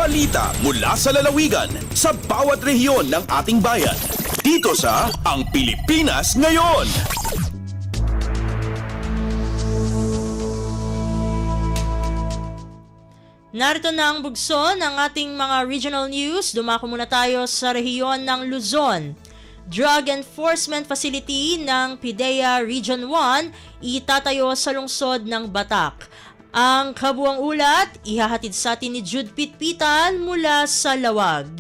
Balita mula sa lalawigan sa bawat rehiyon ng ating bayan. Dito sa Ang Pilipinas Ngayon. Narito na ang bugso ng ating mga regional news. Dumako muna tayo sa rehiyon ng Luzon. Drug Enforcement Facility ng PIDEA Region 1 itatayo sa lungsod ng Batak. Ang kabuang ulat, ihahatid sa atin ni Jude Pitpitan mula sa Lawag.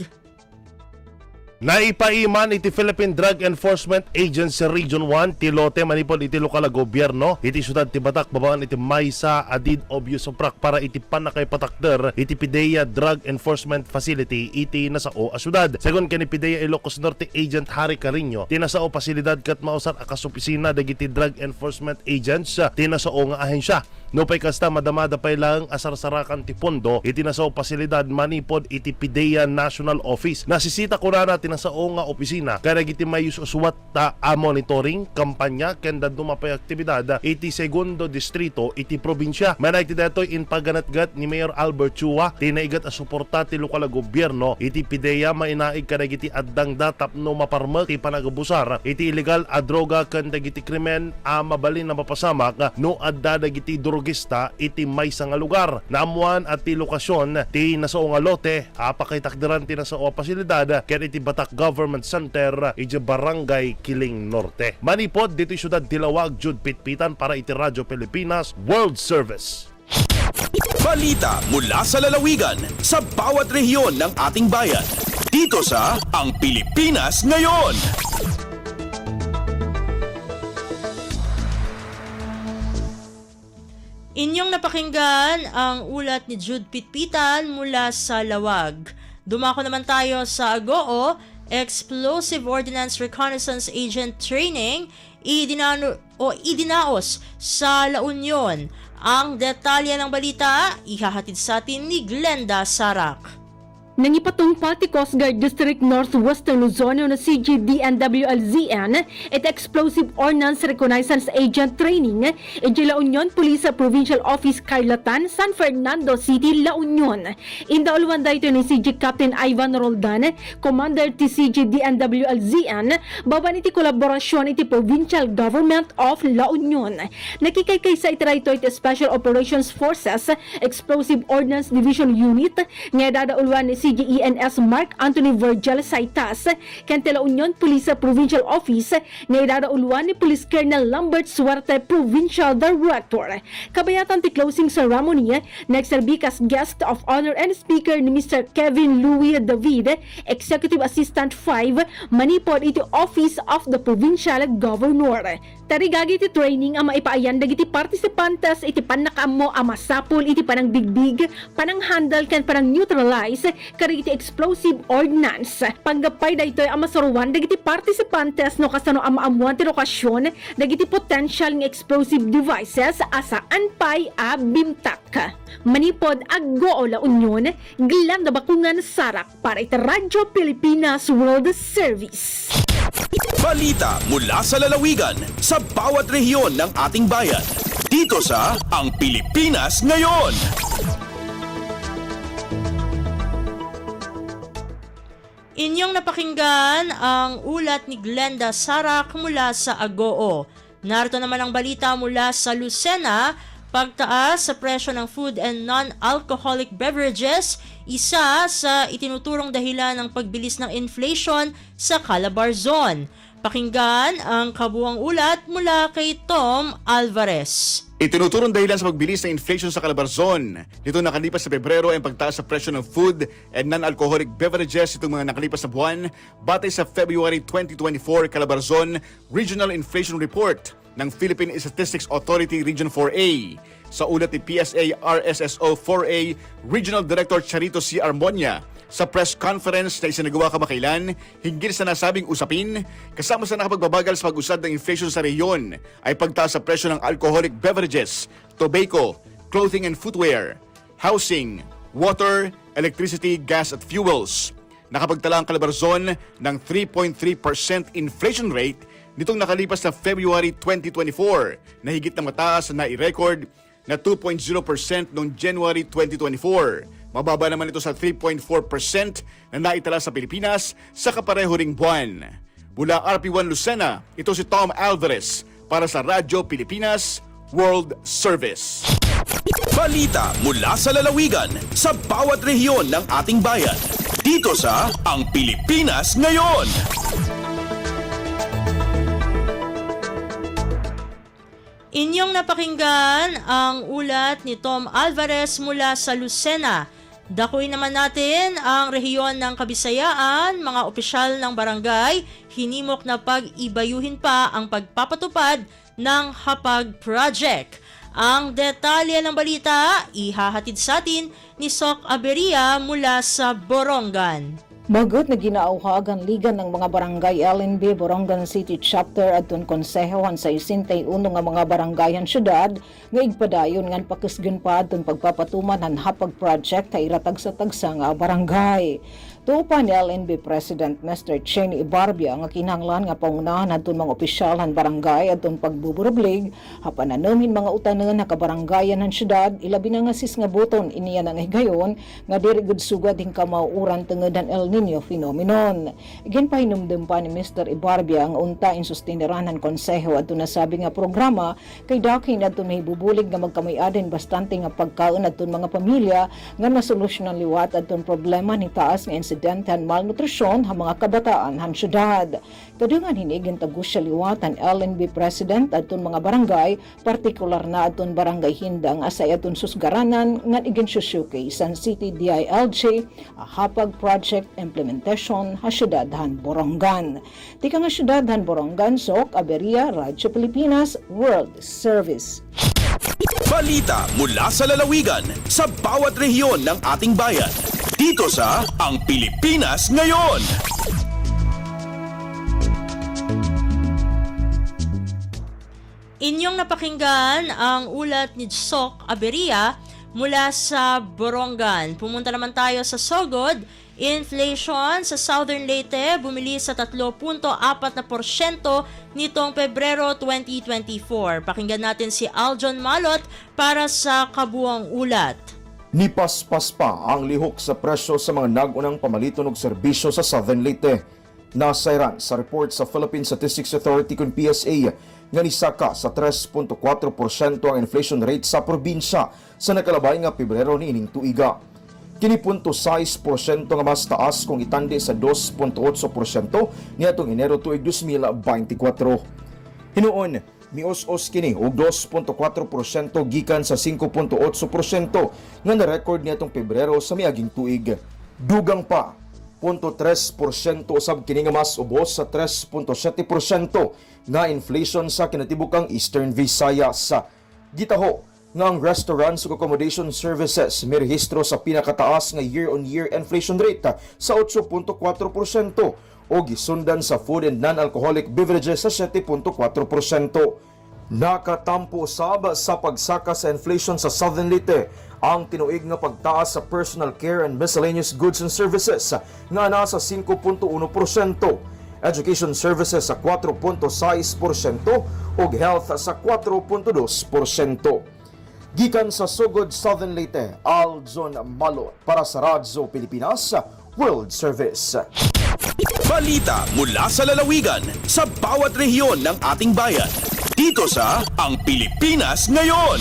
Naipaiman iti Philippine Drug Enforcement Agency Region 1 ti lote manipod iti lokal a gobyerno iti syudad ti Batak babaan iti maysa adid obvious prak para iti panakay patakder iti PIDEA Drug Enforcement Facility iti nasao a syudad. Segon ken ni PIDEA Ilocos Norte Agent Harry Carino ti nasao pasilidad kat mausar akas opisina dagiti Drug Enforcement Agents ti nasao nga ahensya. No pay kasta madamada pay lang asarsarakan ti pondo iti nasao pasilidad manipod iti PIDEA National Office. Nasisita ko na tinasao nga opisina kaya iti may usuwat ta a monitoring kampanya kenda dumapay aktibidad iti segundo distrito iti probinsya. Manay ti datoy in paganatgat ni Mayor Albert Chua tinaigat a suporta ti lokal a gobyerno iti PIDEA mainaig kada iti addang datap no maparmek ti panagabusar iti illegal a droga ken dagiti krimen a mabalin na mapasamak no adda dagiti drogista iti maysa nga lugar. Naamuan at ti lokasyon ti nasao nga lote apakaitakderan ti nasao a pasilidad ken iti Batak Government Center iti Barangay Kiling Norte. Manipod dito syudad Tilawag, Jude Pitpitan para iti Radyo Pilipinas World Service. Balita mula sa lalawigan sa bawat rehiyon ng ating bayan. Dito sa Ang Pilipinas Ngayon. Inyong napakinggan ang ulat ni Jude Pitpitan mula sa Lawag. Dumako naman tayo sa Agoo, Explosive Ordnance Reconnaissance Agent Training, idinaos sa La Union. Ang detalye ng balita, ihahatid sa atin ni Glenda Sarak. Nangipatong pati Coast Guard District Northwestern Luzon na CGDNWLZN at Explosive Ordnance Reconnaissance Agent Training at La Union Police Provincial Office Carlatan, San Fernando City, La Union. Indauluan dito ni CG Captain Ivan Roldan, Commander ti CGDNWLZN, baban iti kolaborasyon iti Provincial Government of La Union. Nakikaykay sa itarayto iti Special Operations Forces Explosive Ordnance Division Unit nga dadauluan ni CGENS Mark Anthony Virgil Saitas, Kantela Union Police Provincial Office na idadauluan ni Police Colonel Lambert Suerte Provincial Director. Kabayatan ti closing ceremony, nagserbi kas guest of honor and speaker ni Mr. Kevin Louis David, Executive Assistant 5, manipod iti Office of the Provincial Governor. Tarigagi iti training ang maipaayan dagiti participantes iti panakaammo a masapul iti panang bigbig, panang handle ken panang neutralize kari iti explosive ordnance. Panggapay daytoy ang masaruan dagiti participantes no kasano ang maamuan ti lokasyon dagiti potential nga explosive devices asaan pay a bimtak. Manipod Agoo La Union, Glenda Bakungan Sarak para iti Radyo Pilipinas World Service. Balita mula sa lalawigan sa bawat rehiyon ng ating bayan. Dito sa Ang Pilipinas Ngayon. Inyong napakinggan ang ulat ni Glenda Sarak mula sa Agoo. Narito naman ang balita mula sa Lucena. Pagtaas sa presyo ng food and non-alcoholic beverages, isa sa itinuturong dahilan ng pagbilis ng inflation sa Calabarzon. Pakinggan ang kabuang ulat mula kay Tom Alvarez. Itinuturong dahilan sa pagbilis ng inflation sa Calabarzon. Nito nakalipas sa Pebrero ay pagtaas sa presyo ng food and non-alcoholic beverages itong mga nakalipas na buwan batay sa February 2024 Calabarzon Regional Inflation Report ng Philippine Statistics Authority Region 4A. Sa ulat ni PSA RSSO 4A Regional Director Charito C. Armonia, sa press conference na isinagawa kamakailan hinggil sa nasabing usapin, kasama sa nakapagbabagal sa pag-usad ng inflation sa rehiyon ay pagtaas sa presyo ng alcoholic beverages, tobacco, clothing and footwear, housing, water, electricity, gas at fuels. Nakapagtala ang Calabarzon ng 3.3% inflation rate nitong nakalipas na February 2024 na higit na mataas na i-record na 2.0% noong January 2024. Mababa naman ito sa 3.4% na naitala sa Pilipinas sa kapareho ring buwan. Mula RP1 Lucena, ito si Tom Alvarez para sa Radyo Pilipinas World Service. Balita mula sa lalawigan sa bawat rehiyon ng ating bayan. Dito sa Ang Pilipinas Ngayon. Inyong napakinggan ang ulat ni Tom Alvarez mula sa Lucena. Dakuin naman natin ang rehiyon ng Kabisayaan, mga opisyal ng barangay, hinimok na pag-ibayuhin pa ang pagpapatupad ng Hapag Project. Ang detalye ng balita, ihahatid sa atin ni Sok Aberia mula sa Borongan. Magot na ginauhag ang Liga ng mga Barangay LNB Borongan City Chapter adtong konsehohan sa 61 nga mga barangayan syudad nga igpadayon ngan pakisgan pa adtong pagpapatuman ang Hapag Project kay iratag sa tagsa nga barangay. Tupa ni LNB President Mr. Chenny Ibarbia nga kinahanglan nga pangunahan adtong mga opisyal ng barangay adtong pagbuburublig hapan nanumin mga utanon na kabarangayan ng syudad ilabi na nga sis nga buton iniya na higayon nga diri gud sugad hing kamauuran tungod ang El Nino phenomenon. Again pahinumdum pa ni Mr. Ibarbia ang unta in sustenerahan konseho adto nasabi nga programa kay dakin adto mahibubulig nga magkamay-aden bastante nga pagkaon adto mga pamilya nga nasolusyonan liwat adto problema ni taas nga insidente han malnutrisyon ha mga kabataan han syudad. Kadungan hinigin tagus siya liwatan LNB President adto mga barangay, partikular na adto barangay Hindang asay adto susgaranan nga igin susuki San City DILG a Hapag Project Implementation ha syudad han Borongan. Tika nga syudad han Borongan, Sok Aberia, Radyo Pilipinas World Service. Balita mula sa lalawigan sa bawat rehiyon ng ating bayan. Dito sa Ang Pilipinas Ngayon. Inyong napakinggan ang ulat ni Sok Aberia mula sa Borongan. Pumunta naman tayo sa Sogod. Inflation sa Southern Leyte bumili sa 3.4% nitong Pebrero 2024. Pakinggan natin si Aljon Malot para sa kabuang ulat. Nipaspas pa ang lihok sa presyo sa mga nagunang pamaliton og serbisyo sa Southern Leyte. Nasairan sa report sa Philippine Statistics Authority kung PSA nga nisaka sa 3.4% ang inflation rate sa probinsya sa nakalabay nga Pebrero niining tuiga. Kini 0.6% nga mas taas kung itandi sa 2.8% niadtong Enero tuig 2024. Hinuon, mios-os kini og 2.4% gikan sa 5.8% nga na-record niadtong Pebrero sa miaging tuig. Dugang pa 0.3% usab kini nga mas ubos sa 3.7% nga inflation sa kinatibukang Eastern Visayas. Gitaho nga ang restaurants ug accommodation services mirehistro sa pinakataas nga year-on-year inflation rate sa 8.4% o gisundan sa food and non-alcoholic beverages sa 7.4%. Nakatampo usab sa pagsaka sa inflation sa Southern Leyte ang tinuig nga pagtaas sa personal care and miscellaneous goods and services nga nasa 5.1%, education services sa 4.6% ug health sa 4.2%. Gikan sa Sugod, Southern Leyte, Aljon Malot para sa Radyo Pilipinas World Service. Balita mula sa lalawigan sa bawat rehiyon ng ating bayan. Dito sa Ang Pilipinas Ngayon.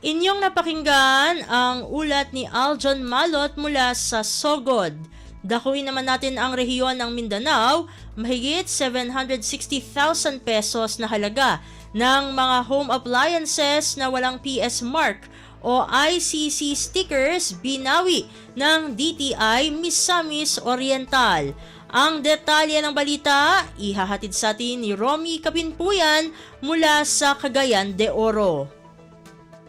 Inyong napakinggan ang ulat ni Aljon Malot mula sa Sogod. Dakuin naman natin ang rehiyon ng Mindanao, mahigit 760,000 pesos na halaga ng mga home appliances na walang PS mark o ICC stickers binawi ng DTI Misamis Oriental. Ang detalye ng balita, ihahatid sa atin ni Romy Kabinpuyan mula sa Cagayan de Oro.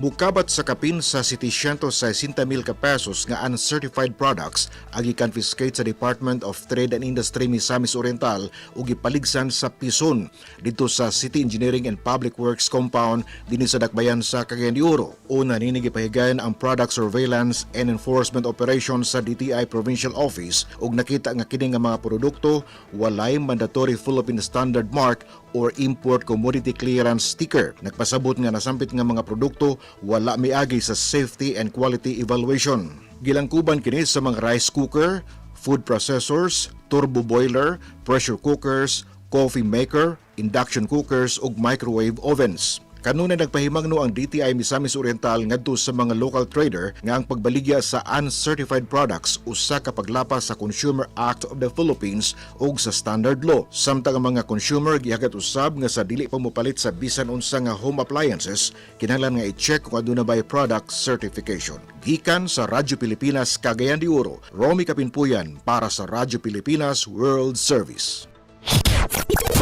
Mukabat sa kapin sa 760,000 ka pesos nga uncertified products ang i-confiscate sa Department of Trade and Industry Misamis Oriental ug gipaligsan sa Pison dito sa City Engineering and Public Works Compound dinhi sa Dakbayan sa Cagayan de Oro. Una nini gipahigayon ang Product Surveillance and Enforcement Operations sa DTI Provincial Office ug nakita nga kini nga mga produkto walay mandatory Philippine Standard Mark or Import Commodity Clearance Sticker. Nagpasabot nga nasampit nga mga produkto wala miagi sa safety and quality evaluation. Gilangkuban kini sa mga rice cooker, food processors, turbo boiler, pressure cookers, coffee maker, induction cookers ug microwave ovens. Kanunay nagpahimangno ang DTI Misamis Oriental ngadto sa mga local trader nga ang pagbaligya sa uncertified products usa ka paglapas sa Consumer Act of the Philippines ug sa standard law. Samtang ang mga consumer gihagat usab nga sa dili pa mopalit sa bisan unsa nga home appliances, kinahanglan nga i-check kung aduna bay product certification. Gikan sa Radyo Pilipinas Cagayan de Oro, Romy Kapinpuyan para sa Radyo Pilipinas World Service.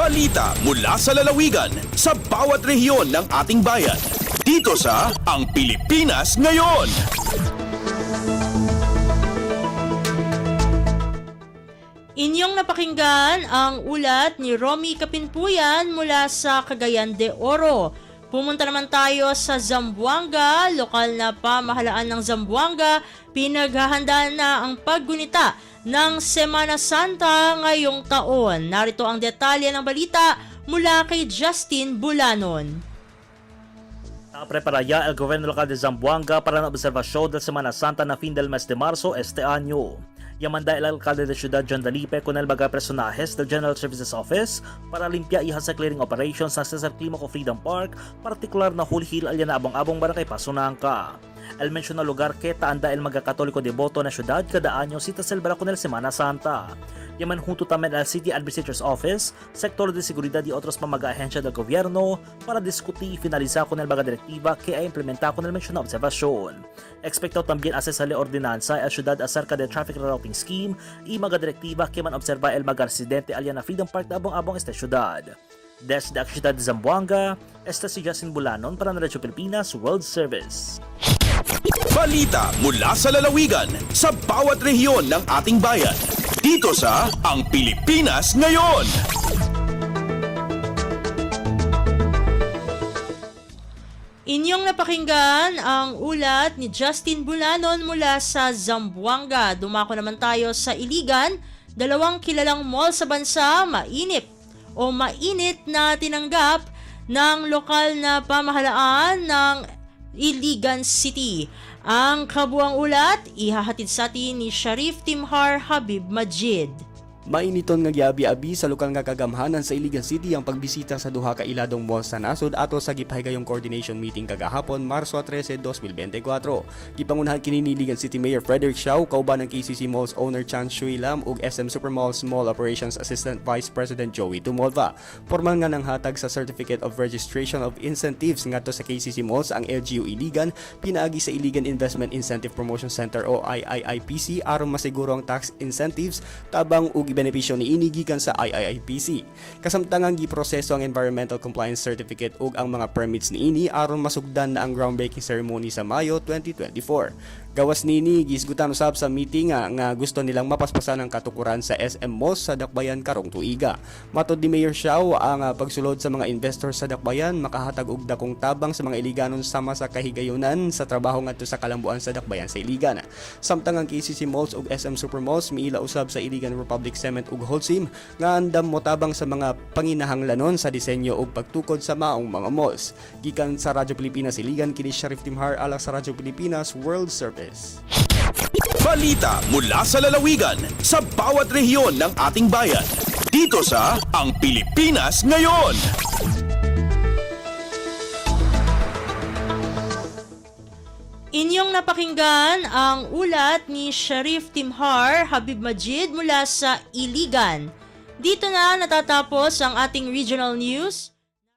Balita mula sa lalawigan sa bawat rehiyon ng ating bayan. Dito sa Ang Pilipinas Ngayon. Inyong napakinggan ang ulat ni Romy Kapinpuyan mula sa Cagayan de Oro. Pumunta naman tayo sa Zamboanga. Lokal na pamahalaan ng Zamboanga, pinaghahandaan na ang paggunita ng Semana Santa ngayong taon. Narito ang detalye ng balita mula kay Justin Bulanon. Prepara ya el gobierno local de Zamboanga para la observación del Semana Santa na fin del mes de marzo este año. Yamanda el alcalde de Ciudad John Dalipe con el mga personajes del General Services Office para limpia y sa clearing operations sa Cesar Climaco Freedom Park, partikular na hulhil alyan na abong-abong barangay Pasunangka. El mencionado lugar que taanda el mga katoliko deboto na syudad kada anyo si celebra con el Semana Santa. Yaman junto también al City Administrator's Office, sector de seguridad y otros pamag-ahensya del gobierno para discutir y finalizar con el mga direktiba que ay implementar con el mencionado observasyon. Expectado también asesale ordinanza el syudad acerca del traffic rerouting scheme y mga direktiba que man observa el mga residente alyan na Freedom Park na abong-abong esta syudad. Desde la ciudad de Zamboanga, esta si Justin Bulanon para ng Radyo Pilipinas World Service. Balita mula sa lalawigan sa bawat rehiyon ng ating bayan. Dito sa Ang Pilipinas Ngayon. Inyong napakinggan ang ulat ni Justin Bulanon mula sa Zamboanga. Dumako naman tayo sa Iligan. 2 kilalang mall sa bansa mainit na tinanggap ng lokal na pamahalaan ng Iligan City. Ang kabuang ulat, ihahatid sa atin ni Sharif Timhar Habib Majid. Mainiton nga giabi-abi sa lokal nga kagamhanan sa Iligan City ang pagbisita sa duha ka iladong mall sa nasod ato sa gipahigayong coordination meeting kagahapon Marso 13, 2024. Gipangunahan kini ni Iligan City Mayor Frederick Siao kauban ng KCC Malls owner Chan Shui Lam ug SM Supermalls Mall Operations Assistant Vice President Joey Tumolva. Formal nga nang hatag sa Certificate of Registration of Incentives ngadto sa KCC Malls ang LGU Iligan pinaagi sa Iligan Investment Incentive Promotion Center o IIIPC aron masiguro ang tax incentives tabang ug benepisyo ni ini gikan sa IIIPC. Kasamtangang giproseso ang Environmental Compliance Certificate ug ang mga permits ni ini aron masugdan na ang groundbreaking ceremony sa Mayo 2024. Gawas nini gisgutan usab sa meeting nga gusto nilang mapaspasan ang katukuran sa SM Malls sa Dakbayan karong tuiga. Matod ni Mayor Siao ang pagsulod sa mga investors sa Dakbayan makahatag og dakong tabang sa mga Iliganon sama sa kahigayunan sa trabaho ngadto sa kalambuan sa Dakbayan sa Iligan. Samtang ang KCC Malls ug SM Supermalls miila usab sa Iligan Republic Cement ug Holcim nga andam motabang sa mga panginahanglanon sa disenyo ug pagtukod sa maong mga malls. Gikan sa Radyo Pilipinas Iligan kini Sharif Timhar alang sa Radyo Pilipinas World Service. Balita mula sa lalawigan sa bawat rehiyon ng ating bayan. Dito sa Ang Pilipinas Ngayon. Inyong napakinggan ang ulat ni Sharif Timhar Habib Majid mula sa Iligan. Dito na natatapos ang ating regional news.